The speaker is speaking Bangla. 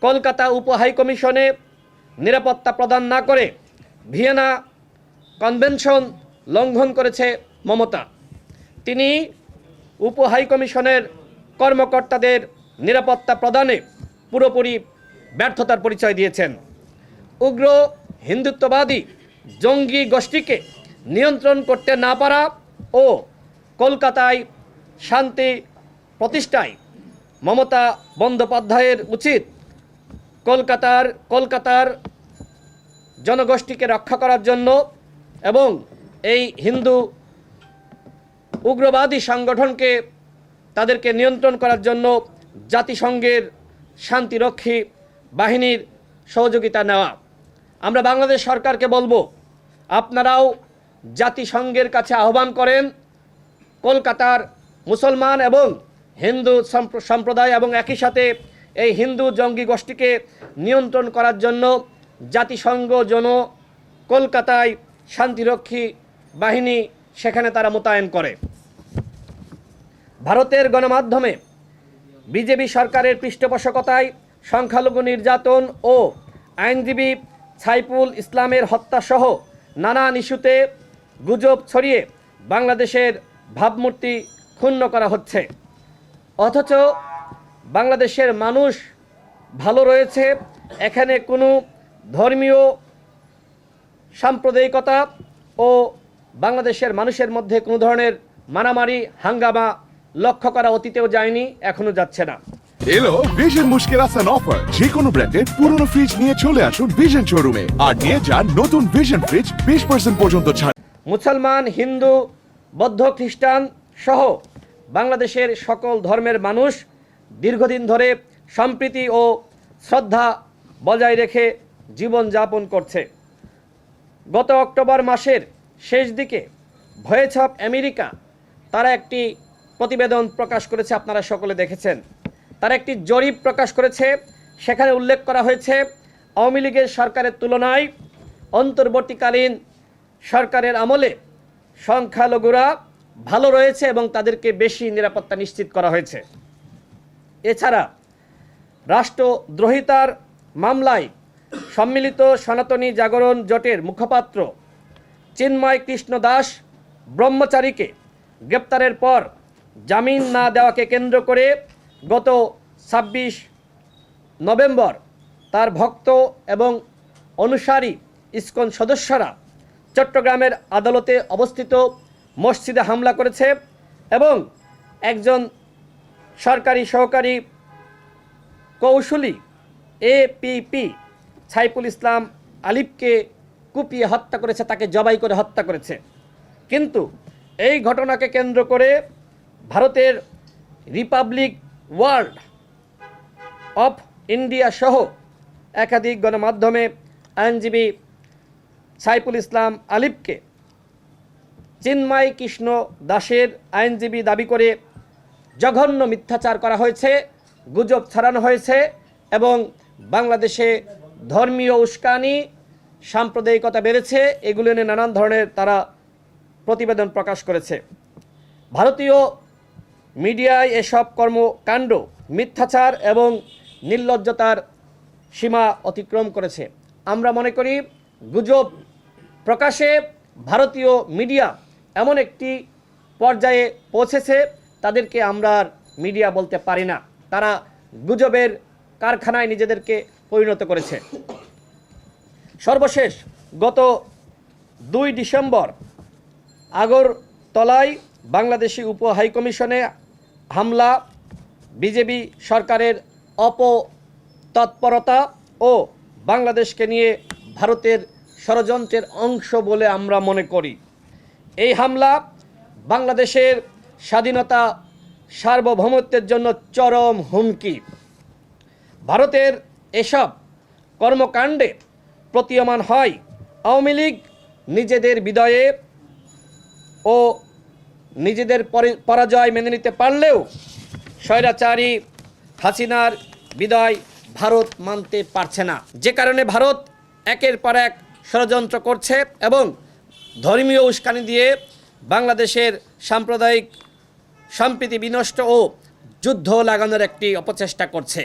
কলকাতা উপহাইকমিশনে নিরাপত্তা প্রদান না করে ভিয়েনা কনভেনশন লঙ্ঘন করেছে মমতা। তিনি উপহাইকমিশনের কর্মকর্তাদের নিরাপত্তা প্রদানে পুরোপুরি ব্যর্থতার পরিচয় দিয়েছেন। উগ্র হিন্দুত্ববাদী জঙ্গি গোষ্ঠীকে নিয়ন্ত্রণ করতে না পারা ও কলকাতায় শান্তি প্রতিষ্ঠায় মমতা বন্দ্যোপাধ্যায়ের উচিত কলকাতার জনগোষ্ঠীকে রক্ষা করার জন্য এবং এই হিন্দু উগ্রবাদী সংগঠনকে তাদেরকে নিয়ন্ত্রণ করার জন্য জাতিসংঘের শান্তিরক্ষী বাহিনীর সহযোগিতা নেওয়া। আমরা বাংলাদেশ সরকারকে বলবো, আপনারাও জাতিসংঘের কাছে আহ্বান করেন কলকাতার মুসলমান এবং হিন্দু সম্প্রদায় এবং একই সাথে এই হিন্দু জঙ্গি গোষ্ঠীকে নিয়ন্ত্রণ করার জন্য জাতিসংঘ কলকাতায় শান্তিরক্ষী বাহিনী সেখানে তারা মোতায়েন করে। ভারতের গণমাধ্যমে বিজেপি সরকারের পৃষ্ঠপোষকতায় সংখ্যালঘু নির্যাতন ও আইনজীবী সাইফুল ইসলামের হত্যাসহ নানান ইস্যুতে গুজব ছড়িয়ে বাংলাদেশের ভাবমূর্তি ক্ষুণ্ণ করা হচ্ছে। অথচ বাংলাদেশের মানুষ ভালো রয়েছে, এখানে কোনো ধর্মীয় সাম্প্রদায়িকতা ও বাংলাদেশের মানুষের মধ্যে কোনো ধরনের মারামারি হাঙ্গামা লক্ষ্য করা অতীতেও যায়নি, এখনো যাচ্ছে না। এলো ভিশন মুশকিল আসান অফার। যে কোনো ব্র্যান্ডের পুরনো ফ্রিজ নিয়ে চলে আসুন ভিশন শোরুমে আর নিয়ে যান নতুন ভিশন ফ্রিজ 20% পর্যন্ত ছাড়। মুসলমান, হিন্দু, বৌদ্ধ, খ্রিস্টান সহ বাংলাদেশের সকল ধর্মের মানুষ দীর্ঘদিন ধরে সম্প্রীতি ও শ্রদ্ধা বজায় রেখে জীবনযাপন করছে। গত অক্টোবর মাসের শেষ দিকে ভয়েস অফ আমেরিকা তারা একটি প্রতিবেদন প্রকাশ করেছে, আপনারা সকলে দেখেছেন। তারা একটি জরিপ প্রকাশ করেছে, সেখানে উল্লেখ করা হয়েছে আওয়ামী লীগের সরকারের তুলনায় অন্তর্বর্তীকালীন সরকারের আমলে সংখ্যালঘুরা ভালো রয়েছে এবং তাদেরকে বেশি নিরাপত্তা নিশ্চিত করা হয়েছে। এছাড়া রাষ্ট্রদ্রোহিতার মামলায় সম্মিলিত সনাতনী জাগরণ জোটের মুখপাত্র চিন্ময় কৃষ্ণ দাস ব্রহ্মচারীকে গ্রেপ্তারের পর জামিন না দেওয়াকে কেন্দ্র করে গত 26 নভেম্বর তার ভক্ত এবং অনুসারী ইসকন সদস্যরা চট্টগ্রামের আদালতে অবস্থিত মসজিদে হামলা করেছে এবং একজন সরকারি সহকারী কৌশলী এপিপি সাইফুল ইসলাম আলিফকে কুপিয়ে হত্যা করেছে, তাকে জবাই করে হত্যা করেছে। কিন্তু এই ঘটনাকে কেন্দ্র করে ভারতের রিপাবলিক ওয়ার্ল্ড অফ ইন্ডিয়া সহ একাধিক গণমাধ্যমে আইনজীবী সাইফুল ইসলাম আলিফকে চিন্ময় কৃষ্ণ দাসের আইনজীবী দাবি করে জঘন্য মিথ্যাচার করা হয়েছে, গুজব ছড়ানো হয়েছে এবং বাংলাদেশে ধর্মীয় উস্কানি, সাম্প্রদায়িকতা বেড়েছে, এগুলো নিয়ে নানান ধরনের তারা প্রতিবেদন প্রকাশ করেছে। ভারতীয় মিডিয়ায় এসব কর্মকাণ্ড মিথ্যাচার এবং নির্লজ্জতার সীমা অতিক্রম করেছে। আমরা মনে করি গুজব প্রকাশে ভারতীয় মিডিয়া এমন একটি পর্যায়ে পৌঁছেছে, তাদেরকে আমরা আর মিডিয়া বলতে পারি না। তারা গুজবের কারখানায় নিজেদেরকে পরিণত করেছে। সর্বশেষ গত 2 ডিসেম্বর আগরতলায় বাংলাদেশি উপহাইকমিশনে হামলা বিজেপি সরকারের অপতৎপরতা ও বাংলাদেশকে নিয়ে ভারতের ষড়যন্ত্রের অংশ বলে আমরা মনে করি। এই হামলা বাংলাদেশের স্বাধীনতা সার্বভৌমত্বের জন্য চরম হুমকি। ভারতের এসব কর্মকাণ্ডে প্রতীয়মান হয় আওয়ামী লীগ নিজেদের বিদায়ে ও নিজেদের পরাজয় মেনে নিতে পারলেও স্বৈরাচারী হাসিনার বিদায় ভারত মানতে পারছে না, যে কারণে ভারত একের পর এক ষড়যন্ত্র করছে এবং ধর্মীয় উস্কানি দিয়ে বাংলাদেশের সাম্প্রদায়িক সম্প্রীতি বিনষ্ট ও যুদ্ধ লাগানোর একটি অপচেষ্টা করছে।